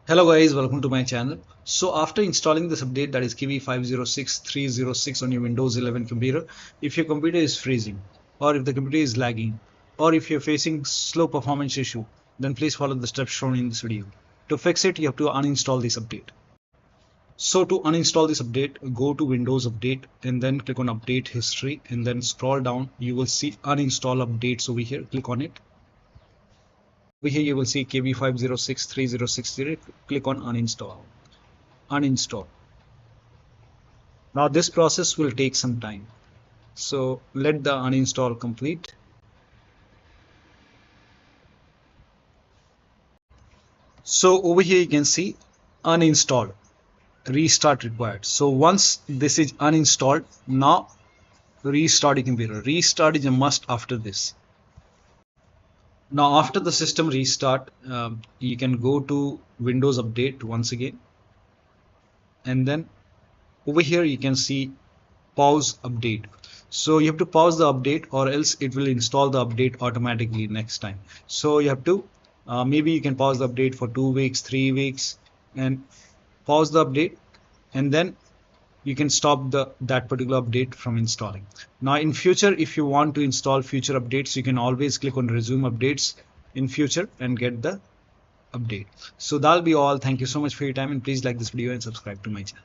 Hello guys, welcome to my channel. So after installing this update, that is KB5063060 on your Windows 11 computer, if your computer is freezing or if the computer is lagging or if you're facing slow performance issue, then please follow the steps shown in this video. To fix it, you have to uninstall this update. So to uninstall this update, go to Windows Update and then click on Update History and then scroll down. You will see Uninstall Updates over here. Click on it. Over here you will see KB5063060. Click on Uninstall. Now this process will take some time, so let the uninstall complete. So over here you can see uninstalled, restart required. So once this is uninstalled, now restart your computer. Restart is a must after this. Now after the system restart, you can go to Windows Update once again, and then over here you can see pause update. So you have to pause the update or else it will install the update automatically next time. So you have to maybe you can pause the update for 2 weeks, 3 weeks, and pause the update, and then you can stop that particular update from installing. Now in future, if you want to install future updates, you can always click on resume updates in future and get the update. So that'll be all. Thank you so much for your time, and please like this video and subscribe to my channel.